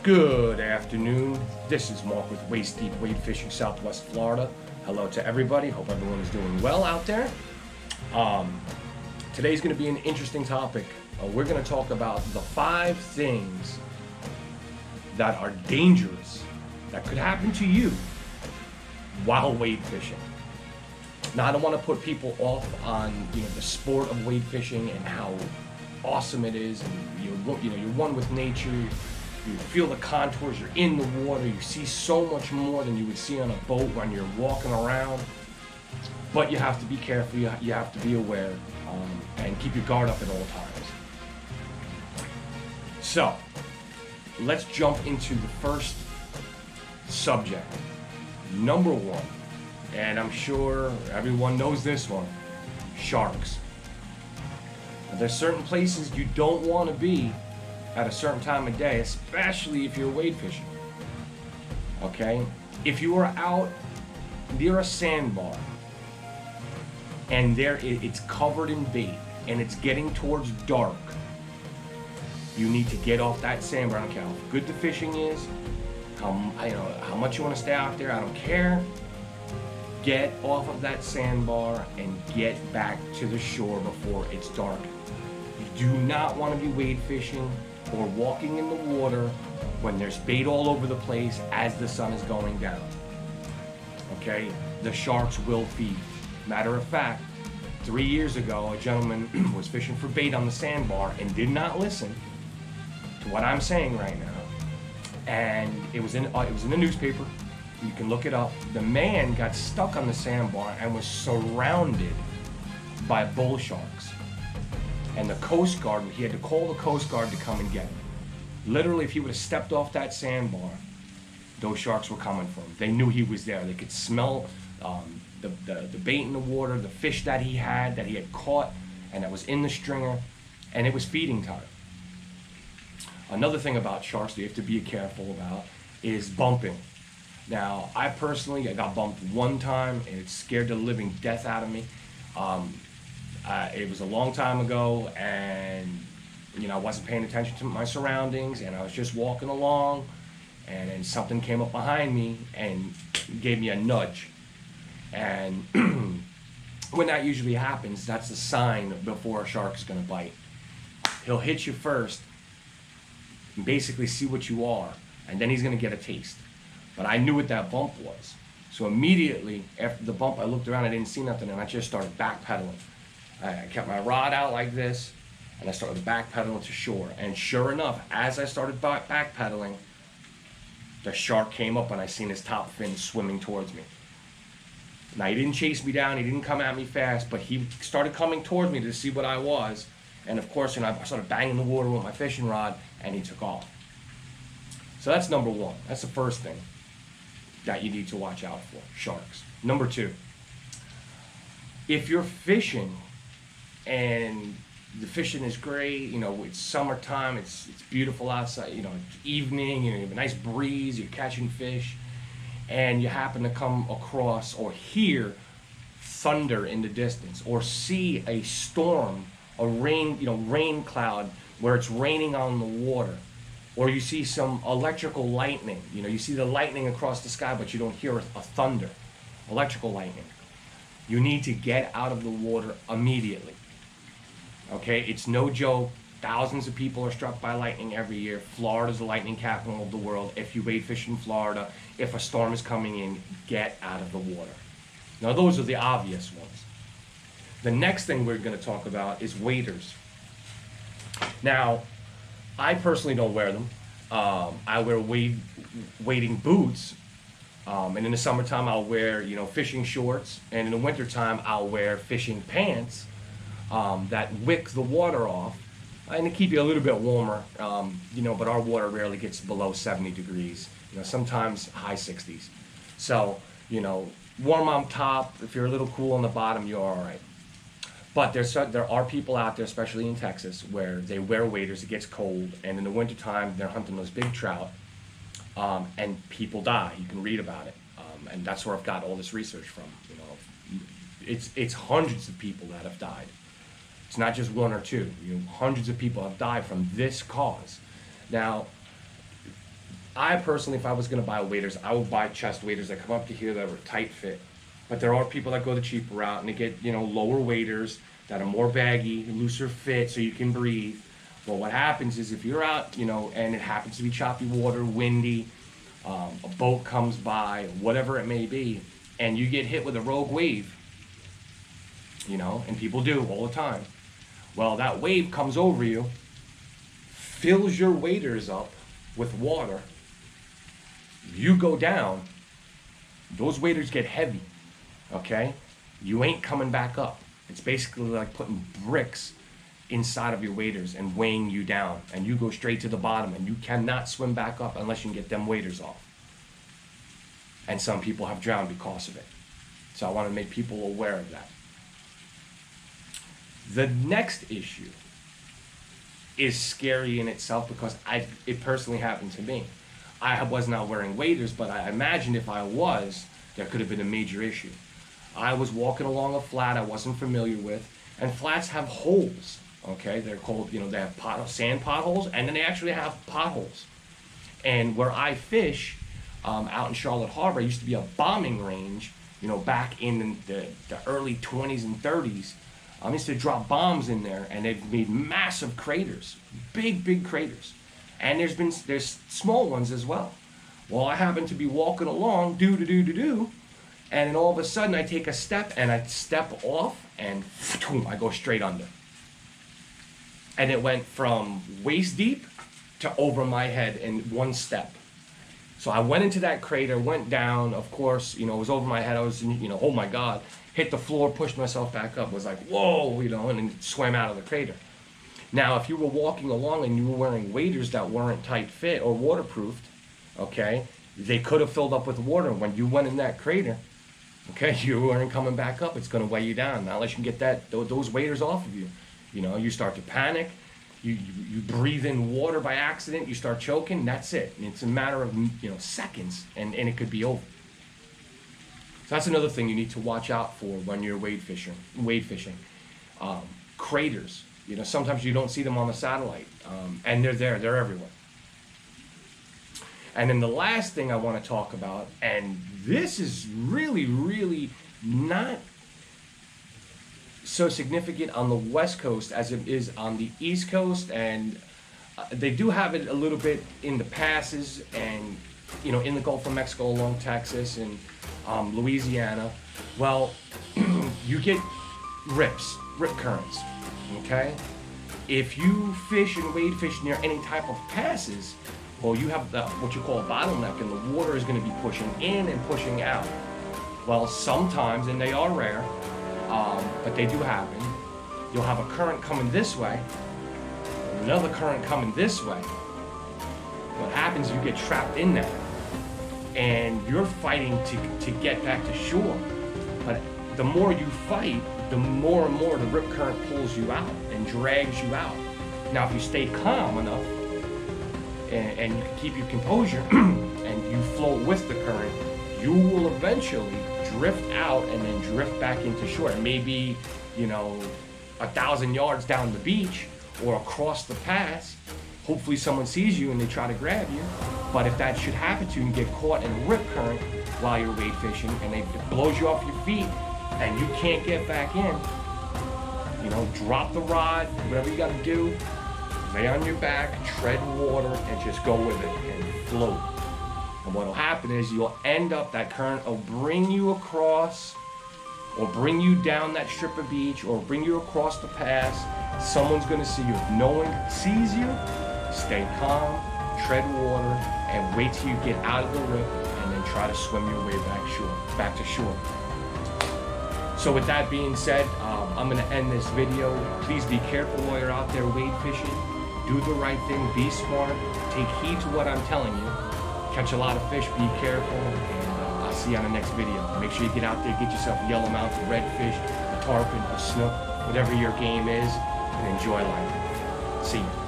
Good afternoon. This is Mark with Waist Deep Wade Fishing, Southwest Florida. Hello to everybody. Hope everyone is doing well out there. Today's going to be an interesting topic. We're going to talk about the 5 things that are dangerous that could happen to you while wade fishing. Now, I don't want to put people off on the sport of wade fishing and how awesome it is, and you're one with nature. You feel the contours, you're in the water, you see so much more than you would see on a boat when you're walking around. But you have to be careful, you have to be aware, and keep your guard up at all times. So, let's jump into the first subject. Number 1, and I'm sure everyone knows this one, sharks. Now, there's certain places you don't want to be at a certain time of day, especially if you're wade fishing. Okay? If you are out near a sandbar and it's covered in bait and it's getting towards dark, you need to get off that sandbar. I don't care how good the fishing is, how much you want to stay out there, I don't care. Get off of that sandbar and get back to the shore before it's dark. You do not want to be wade fishing or walking in the water when there's bait all over the place as the sun is going down. Okay? The sharks will feed. Matter of fact, 3 years ago, a gentleman was fishing for bait on the sandbar and did not listen to what I'm saying right now. And it was in the newspaper. You can look it up. The man got stuck on the sandbar and was surrounded by bull sharks. And the Coast Guard, he had to call the Coast Guard to come and get him. Literally, if he would have stepped off that sandbar, those sharks were coming for him. They knew he was there. They could smell the bait in the water, the fish that he had caught, and that was in the stringer, and it was feeding time. Another thing about sharks that you have to be careful about is bumping. Now, I got bumped one time, and it scared the living death out of me. It was a long time ago, and I wasn't paying attention to my surroundings, and I was just walking along, and then something came up behind me and gave me a nudge. And when that usually happens, that's a sign before a shark's going to bite. He'll hit you first and basically see what you are, and then he's going to get a taste. But I knew what that bump was. So immediately after the bump, I looked around, I didn't see nothing, and I just started backpedaling. I kept my rod out like this, and I started backpedaling to shore. And sure enough, as I started backpedaling, the shark came up, and I seen his top fin swimming towards me. Now, he didn't chase me down, he didn't come at me fast, but he started coming towards me to see what I was. And of course, I started banging the water with my fishing rod, and he took off. So that's number 1. That's the first thing that you need to watch out for, sharks. Number 2, if you're fishing and the fishing is great, it's summertime, it's beautiful outside, it's evening, you have a nice breeze, you're catching fish, and you happen to come across or hear thunder in the distance, or see a storm, a rain cloud where it's raining on the water, or you see some electrical lightning, you see the lightning across the sky, but you don't hear a thunder, electrical lightning. You need to get out of the water immediately. Okay, it's no joke. Thousands of people are struck by lightning every year. Florida's the lightning capital of the world. If you wade fish in Florida, if a storm is coming in, get out of the water. Now, those are the obvious ones. The next thing we're going to talk about is waders. Now, I personally don't wear them. I wear wading boots. And in the summertime, I'll wear, fishing shorts. And in the wintertime, I'll wear fishing pants that wick the water off and to keep you a little bit warmer. But our water rarely gets below 70 degrees. Sometimes high 60s. So, warm on top. If you're a little cool on the bottom, you're all right. But there are people out there, especially in Texas, where they wear waders. It gets cold, and in the wintertime, they're hunting those big trout. And people die. You can read about it, and that's where I've got all this research from. It's hundreds of people that have died. It's not just one or two. Hundreds of people have died from this cause. Now, I personally, if I was gonna buy waders, I would buy chest waders that come up to here that were tight fit. But there are people that go the cheaper route and they get, you know, lower waders that are more baggy, looser fit, so you can breathe. But what happens is if you're out, you know, and it happens to be choppy water, windy, a boat comes by, whatever it may be, and you get hit with a rogue wave, you know, and people do all the time. Well, that wave comes over you, fills your waders up with water, you go down, those waders get heavy, okay? You ain't coming back up. It's basically like putting bricks inside of your waders and weighing you down, and you go straight to the bottom, and you cannot swim back up unless you can get them waders off. And some people have drowned because of it. So I want to make people aware of that. The next issue is scary in itself because it personally happened to me. I was not wearing waders, but I imagined if I was, there could have been a major issue. I was walking along a flat I wasn't familiar with, and flats have holes, okay? They're called, you know, they have sand potholes, and then they actually have potholes. And where I fish, out in Charlotte Harbor, used to be a bombing range, you know, back in the early 20s and 30s. I used to drop bombs in there, and they've made massive craters, big craters. And there's small ones as well. Well, I happen to be walking along, and then all of a sudden I take a step, and I step off, and I go straight under. And it went from waist deep to over my head in one step. So I went into that crater, went down, of course, you know, it was over my head. I was, you know, oh my God, hit the floor, pushed myself back up, was like, whoa, you know, and then swam out of the crater. Now, if you were walking along and you were wearing waders that weren't tight fit or waterproofed, okay, they could have filled up with water. When you went in that crater, okay, you weren't coming back up. It's going to weigh you down. Now, unless you can get those waders off of you, you know, you start to panic. You breathe in water by accident, you start choking, that's it. And it's a matter of, you know, seconds, and it could be over. So that's another thing you need to watch out for when you're wade fishing. Craters, you know, sometimes you don't see them on the satellite, and they're everywhere. And then the last thing I want to talk about, and this is really not so significant on the West Coast as it is on the East Coast, and they do have it a little bit in the passes and, you know, in the Gulf of Mexico along Texas and Louisiana. Well, you get rip currents, okay? If you fish and wade fish near any type of passes, well, you have what you call a bottleneck, and the water is going to be pushing in and pushing out. Well, sometimes, and they are rare, but they do happen, you'll have a current coming this way, another current coming this way. What happens, you get trapped in that, and you're fighting to get back to shore. But the more you fight, the more and more the rip current pulls you out and drags you out. Now, if you stay calm enough, and you can keep your composure, and you float with the current, you will eventually drift out and then drift back into shore. It may be, you know, 1,000 yards down the beach or across the pass. Hopefully someone sees you and they try to grab you. But if that should happen to you and get caught in a rip current while you're wade fishing, and it blows you off your feet and you can't get back in, you know, drop the rod, whatever you gotta do, lay on your back, tread water, and just go with it and float. And what'll happen is you'll end up, that current will bring you across, or bring you down that strip of beach, or bring you across the pass. Someone's gonna see you. If no one sees you, stay calm, tread water, and wait till you get out of the rip, and then try to swim your way back to shore. So with that being said, I'm gonna end this video. Please be careful while you're out there wade fishing. Do the right thing, be smart, take heed to what I'm telling you. Catch a lot of fish, be careful, and I'll see you on the next video. Make sure you get out there, get yourself a yellowmouth, a redfish, a tarpon, a snook, whatever your game is, and enjoy life. See you.